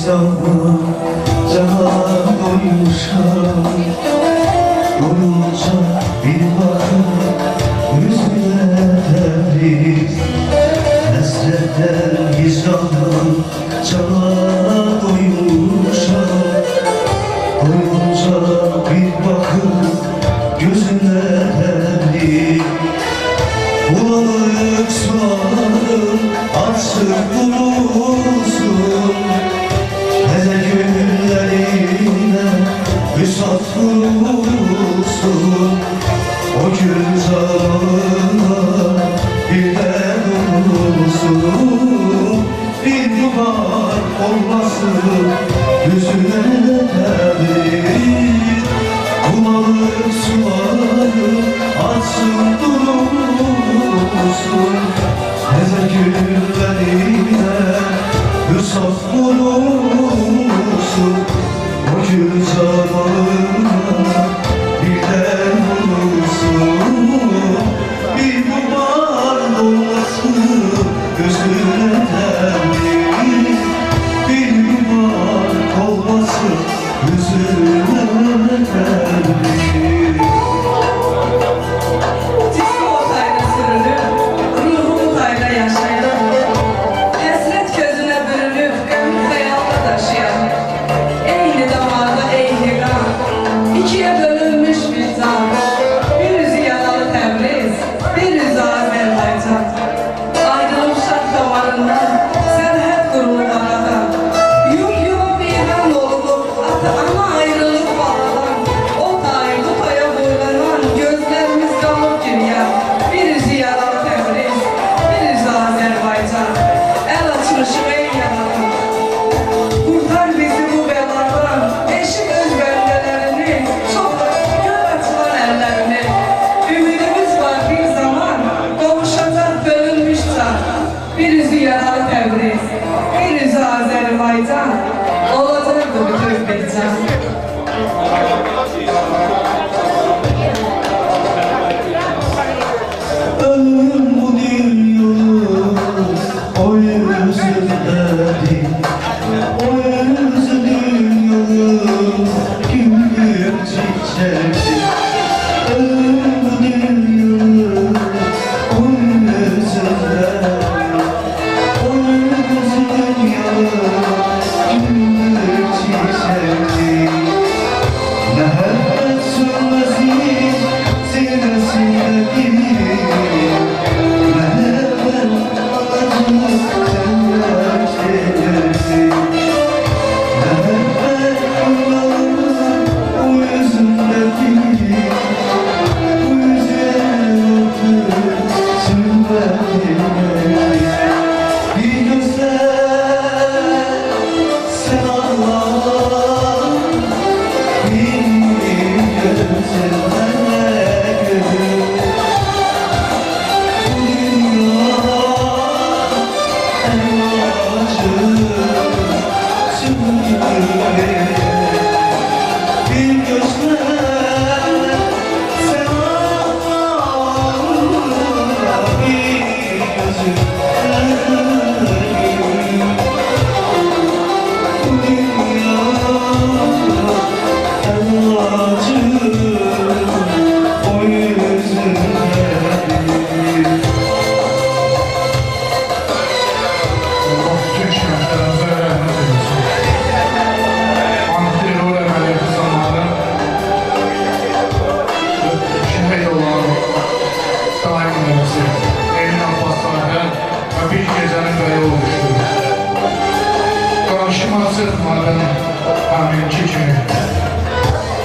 vicdanım cana doymuşam. Doyunca bir bakıp yüzüne tebrik. Hasretten vicdanım cana doymuşam. Doyunca bir bakıp gözüne tebrik. Bulanık sularım açık bulursun. Heze günlerine hüsat vurursun. O gün zamanına bir de durursun. Bir duvar olmasın yüzüne tebrik. Bulanık sularım açık durursun. Heze günlerine hüsat bulursun. O gün zamanına bir de bulursun. Bir duvar olmasın gözüne tebrik. Bir duvar olmasın gözüne tebrik. Birisi yaralı Tebriz, birisi Azerbaycan, olacaktı bütün Özbekistan. Ölüm bu dünyayı o yüzündeydi. O yüzü dünyayı güldür çiçekti. Ölüm bu dünyayı o yüzündeydi.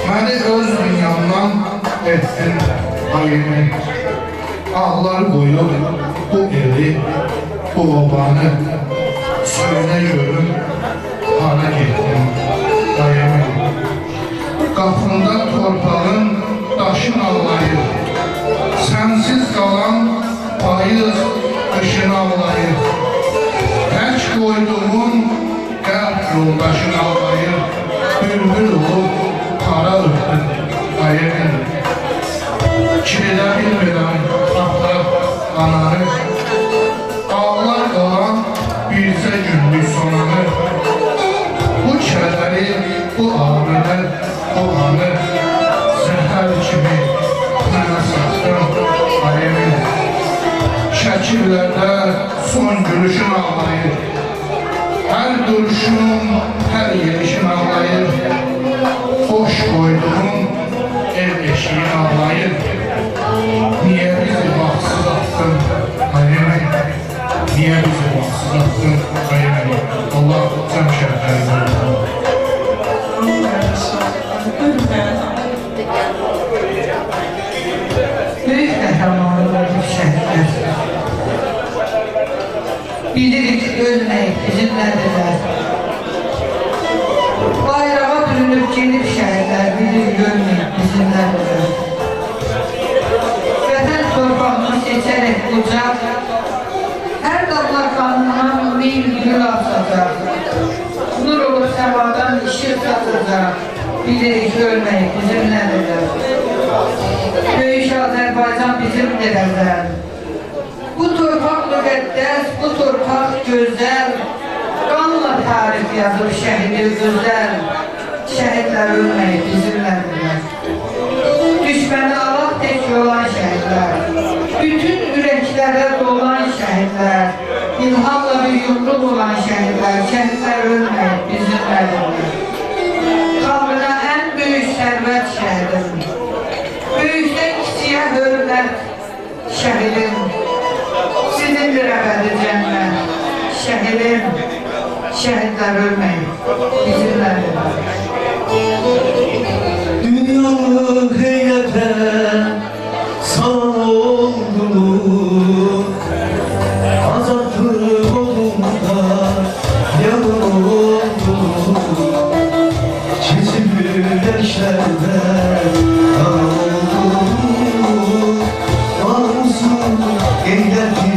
Məni öz dünyamdan etsin ayını. Ağlar koyup bu evi, bu obanı söyle görüm, hana gittim ayını. Qapında torpağın daşın ağlayır. Sensiz kalan payız kışın ağlayır. Tək koyduğun qəlb yoldaşın ağlayır. Bülbül olup kara öptün ayını. Çiğdə bilmirəm tapda ananı. Ağlar qalan bircə günlük sonanı. olanı zəhər kimi mənə satdın ayemin. Şəkillərdə son gülüşün ağlayır. Hər duruşun, hər yerişin ağlayır. Boş koyduğun ev eşiğin ağlayır. Niye bizi baksız attın ayemin? Niye bizi baksız attın ayemin? Allah sen şerhleri verir. Büyük qəhrəmanlıqlar bu şəhidlər. Bilirik ölmək bizimlədirlər. Bayrağa bürünüb gelib şəhidlər, bilirik ölmək bizimlədirlər. Vətən torpağını seçərək ucaq, hər damla qanından min gül asacaq. Nur olur səvadan işıq satacaq, bilirik ölmək bizimlədirlər. Böyük Azərbaycan bizimdir əzəl. Bu torpaq müqəddəs, bu torpaq gözəl. Qanla tarif yazıb şəhidi gözəl. Şəhidlər ölmək bizimlədirlər. Düşməni Allah tək olan şəhidlər. Bütün ürəklərə dolan şəhidlər. İlhamla bir yumruq olan şəhidlər. Şəhidlər ölmək bizimlədirlər. Xalqına ən böyük sərvət şəhidim. Böyükdən kiçiyə hörmət şəhidim. Sizindir əbədi cənnət şəhidim. Şəhidlər ölmək bizimlədirlər. Dünyalı heyrete sağ oldu. Azatlı olumda yalan oldu. Çizimler şerde eyledi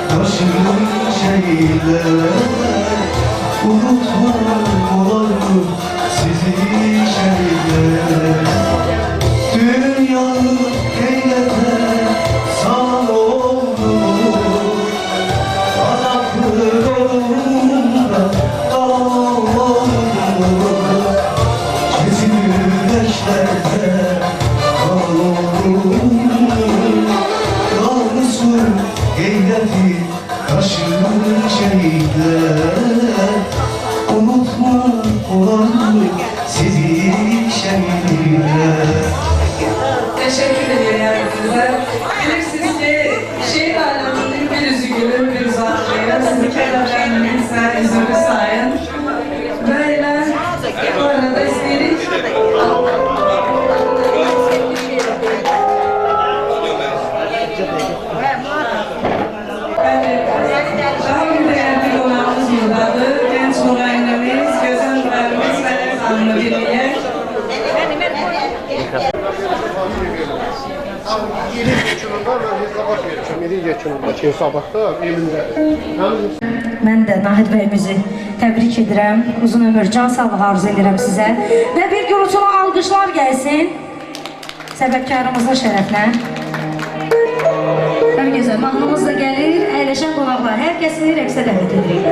taşın şeyler. Unutma olalım sizi şeyler. Dünyanın eylete sağ oldu. Azaplı yolunda oldu. Çizimler şerde oldu. Eyledi taşın şeyler. Unutma olanı sizi şeyler. Teşekkür ederim size. Bilirsiniz ki şehir aleminin bir yüzü gülür, bir yüzü ağlıyor. Sizi kendilerimizle yüzünü sayın. Böyle bu arada istedik. Daha bir değerli konağımız buradadır. Genç müğennimiz, güzel müğennimiz Melek Hanım'la birlikte. Mən də Nahid bəyimizi təbrik edirəm. Uzun ömür, can sağlığı arzu edirəm sizə. Və bir gürültülü alqışlar gəlsin. Səbəbkarımızın şərəfinə. Hər gözəl, mahnımız da gəlir. Əyləşən qonaqlar, hər kəsini rəqsə dəvət edirik.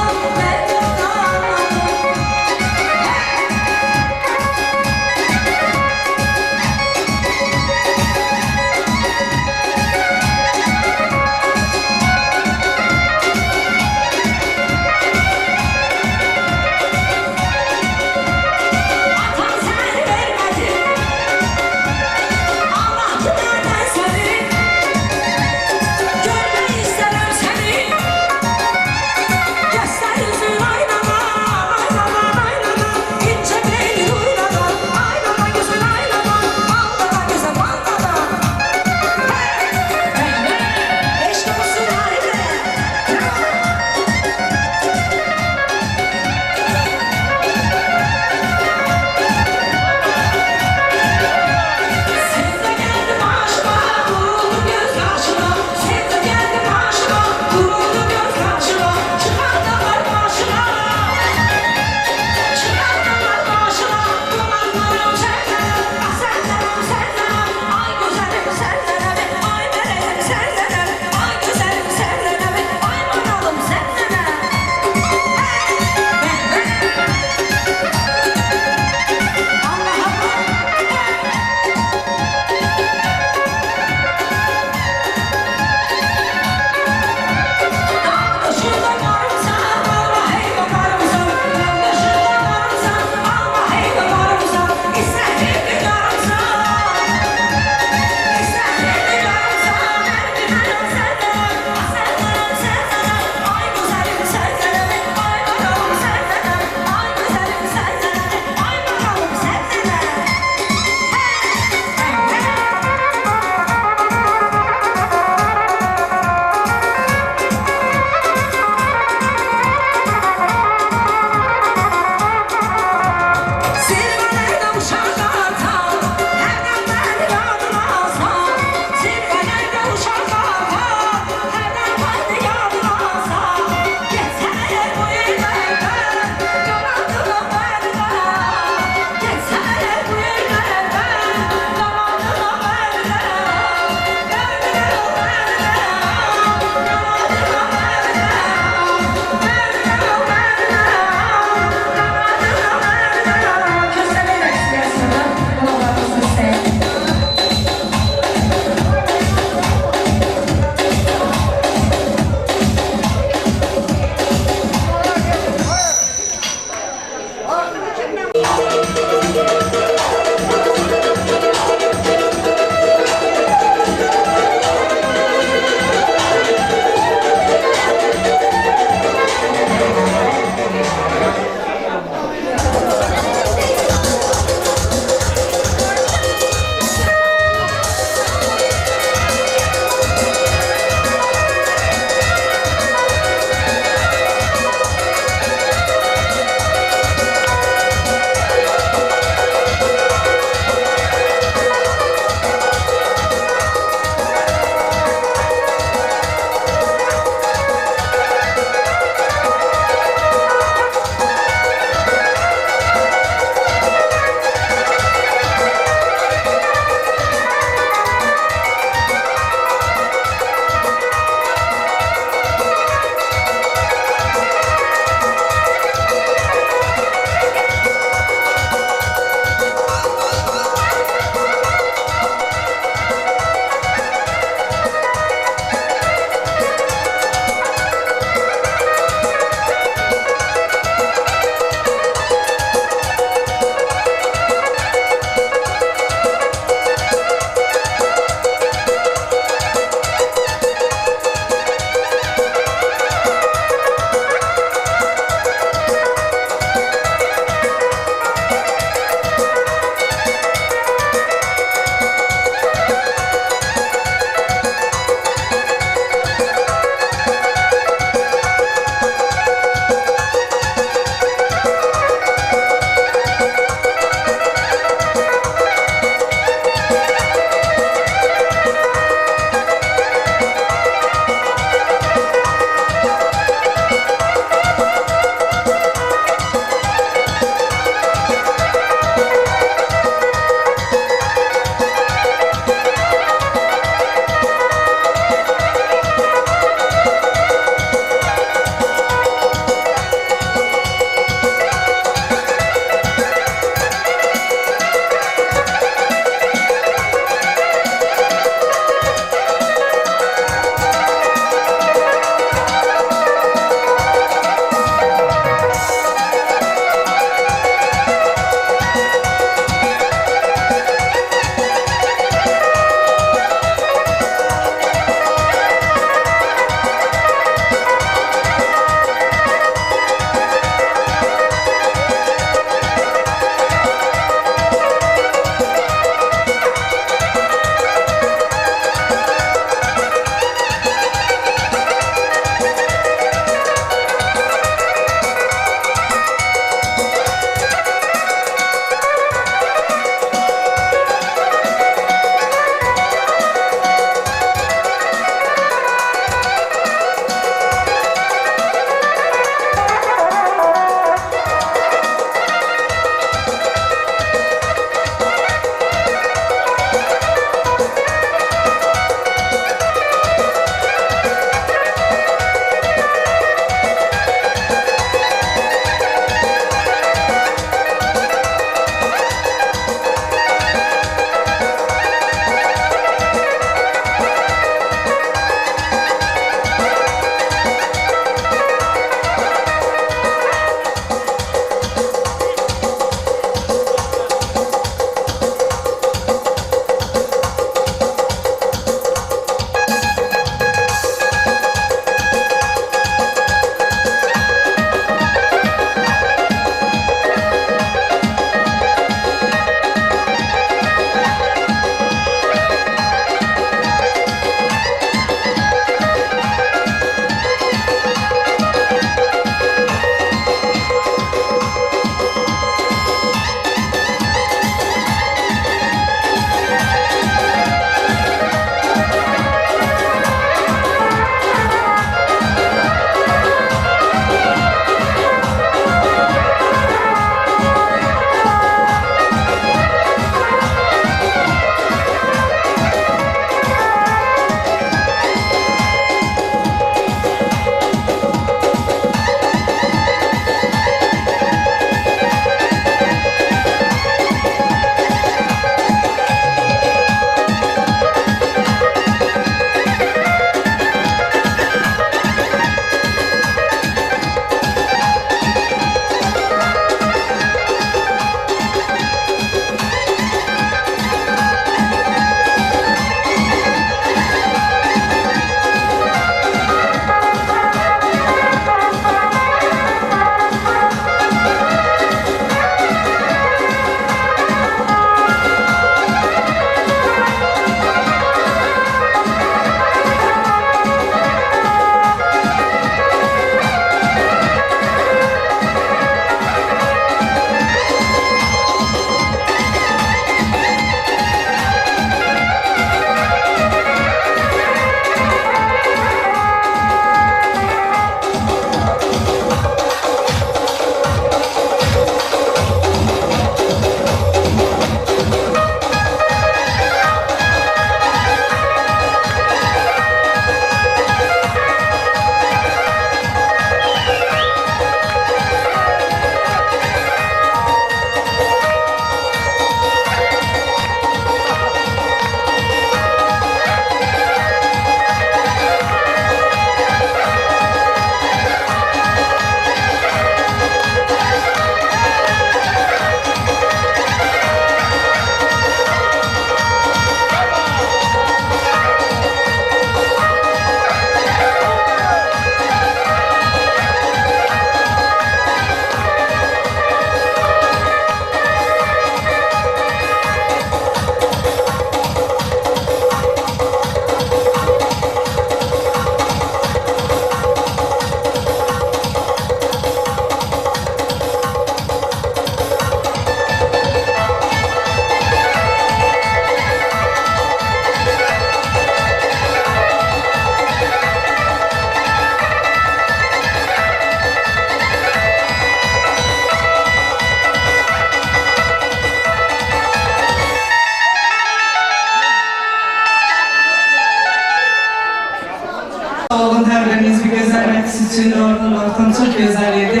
için ortam çok güzeldi.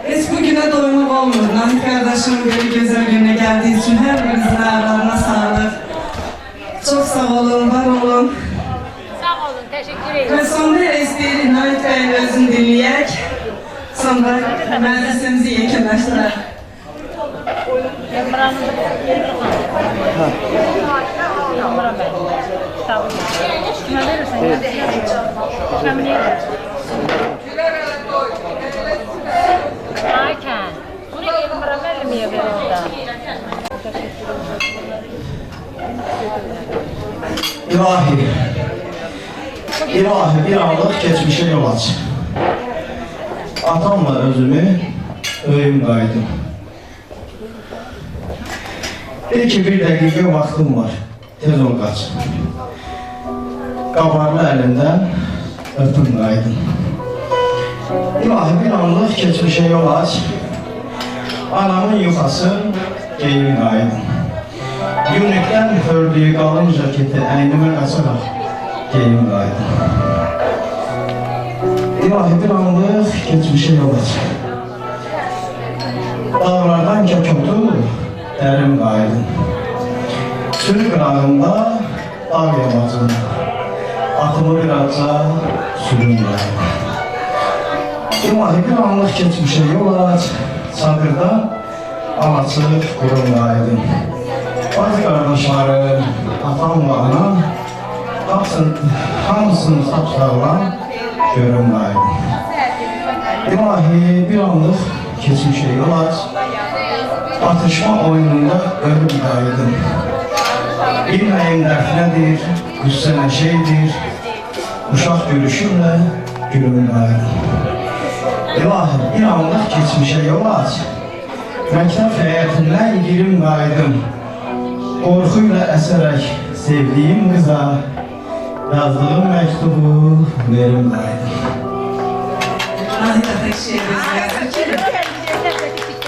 Hiç bugüne doymak olmuyor. Nahit kardeşim böyle güzel güne geldiği için her birinizin ayarlarına sağlık. Çok sağ olun, var olun. Sağ olun, teşekkür ederim. Ve sonra isteyelim Nahit Bey'in özünü dinleyek. Sonra meclisimizi yekunlaştıralım. Kime verirsen Ayken. Buraya gelin bana vermiyor bir orada. İlahi, ilahi bir anlık geçmişe yol aç. Atamla özümü öyüm qaydım. Belki bir dakika vaktim var, tez ol kaç. Qabarlı əlindən öpüm qaydım. İlahi bir anlık geçmişe yol aç. Anamın yuxası geyim qaydım. Günlükdən hördüyü qalın jaketi əynimə qaçaraq geyim qaydım. İlahi bir anlıq geçmişe yol aç. Dağlardan köküldü, dərim qaydım. Sürü qırağında, dağ yamacında, atımı birazca sürüm qaydım. İlahi bir anlıq geçmişe yol aç, çadırda alaçıq qurum qaydım. Bazı qardaşlarım, atamla anam, hamısını sapsağlam görüm qaydım. İlahi bir anlıq geçmişe yol aç, atışma oyununda ölüm qaydım. Bilməyim dərd nədir, qüssə nə şeydir, uşaq görüşümlə gülüm qaydım. İlahi bir anlıq geçmişe yol aç, məktəb həyətindən girim qaydım. Qorxuyla əsərək sevdiyim qıza yazdığım məktubu verim qaydım. Nahit'e tek şey gözler.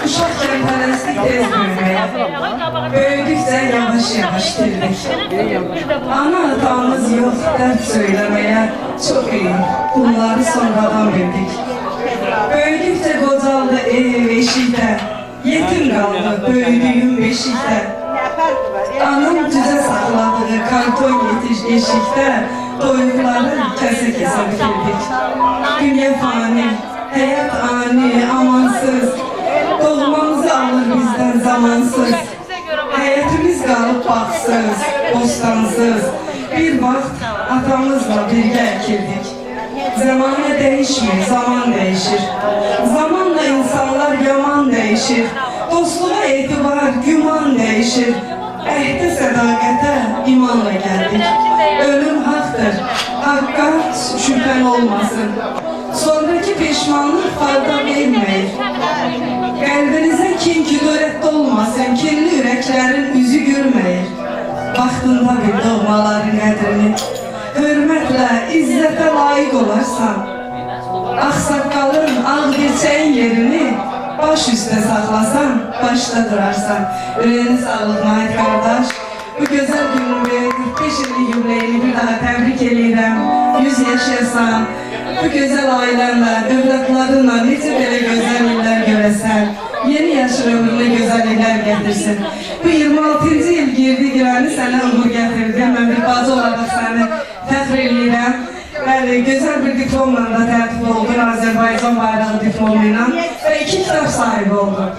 Uşak cəmhərəslik tez böyümeye, böyüdükcə yavaş yavaş dirdik. Ana atamız yok, dert söylemeye çok iyi, bunları sonradan bildik. Böyüdükcə qocaldı ev eşikdə, yetim qaldı böyüdüyüm beşikdə. Anam düzə saxladığı karton yetiş eşikdə, doyuqları kəsə-kəsə bitirdik. Dünya fani, həyat ani, amansız, doğmamızı alır bizdən zamansız. Həyətimiz qalıb baxsız, bostansız. Bir vaxt atamızla birgə əkildik. Zamanı değişmir, zaman değişir. Zamanla insanlar yaman değişir. Dostluğa etibar, güman değişir. Əhdə sədaqətə imanla gəldik. Ölüm haqqdır, haqqa şübhən olmasın. Sonraki pişmanlıq fayda verməyir. Qəlbinizə kin küdurətdə olmasın, kinli ürəklərin üzü gülməyir. Vaxtında bil doğmaların qədrini, hörmətlə, izzətə layiq olarsan. Ağsaqqalın, ağ birçəyin yerini baş üstə saxlasan, başda durarsan. Ürəyini sağlıq Nahit qardaş. Bu gözəl günün ve 45 illik yubileyini bir daha təbrik edirəm. 100 yaşayasan, bu gözəl ailənlə, övladlarınla necə belə gözəl illər görəsən. Yeni yaşın ömrünə gözəlliklər gətirsin. Bu 26-cı il girdi girəni sənə uğur gətirdi. Mən bir bacı olaraq səni fəxr edirəm. Bəli, gözəl bir diplomla da tərtib oldun, Azərbaycan bayrağı diplomuyla və 2 kitab sahibi oldun.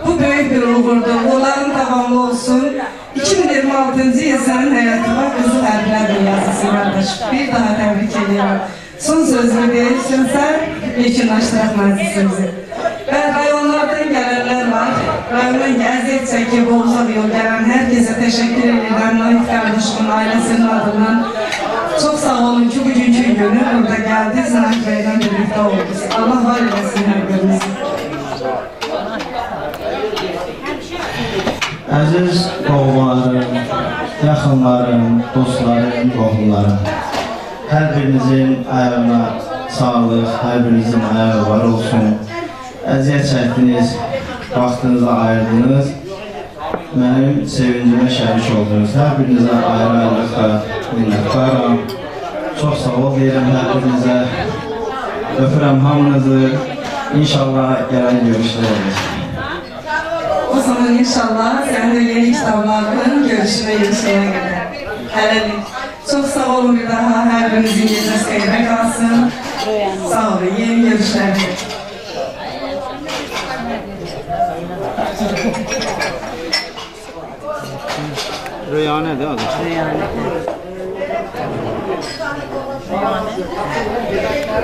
Bu böyük bir uğurdur, onların davamlı olsun. 2026-cı il sənin həyatıma qızıl hərflərlə yazısın qardaş. Bir daha təbrik edirəm. Son sözünü deyirsinsə, yekunlaşdıraq məclisimizi. Və rayonlardan gələnlər var. Rayondan əziyyət çəkib, uzaq yol gələn hər kəsə təşəkkür edirəm. Nahit qardaşımın ailəsinin adından. Çok sağ olun ki bugünkü günü burada geldiniz, Nahit Bey'den birlikte oldunuz. Allah var eylesin her birinizi. Əziz qohumlarım, yaxınlarım, dostlarım, qohumlarım. Hər birinizin ayağına sağlıq, hər birinizin ayağı var olsun. Əziyyət çəkdiniz, vaxtınızı ayırdınız. Mənim sevincimə şərik oldunuz. Hər birinizə ayrı-ayrılıqla minnətdaram. Çox sağ ol deyirəm hər birinizə. Öpürəm hamınızı. İnşallah gələn görüşlər olur. O zaman inşallah sen de yeni kitabların görüşüne kadar. Hələlik. Çok sağ olun bir daha. Her birinizin gecesi evde kalsın. Sağ olun. Yeni görüşler. Rüyane değil mi? Rüyane.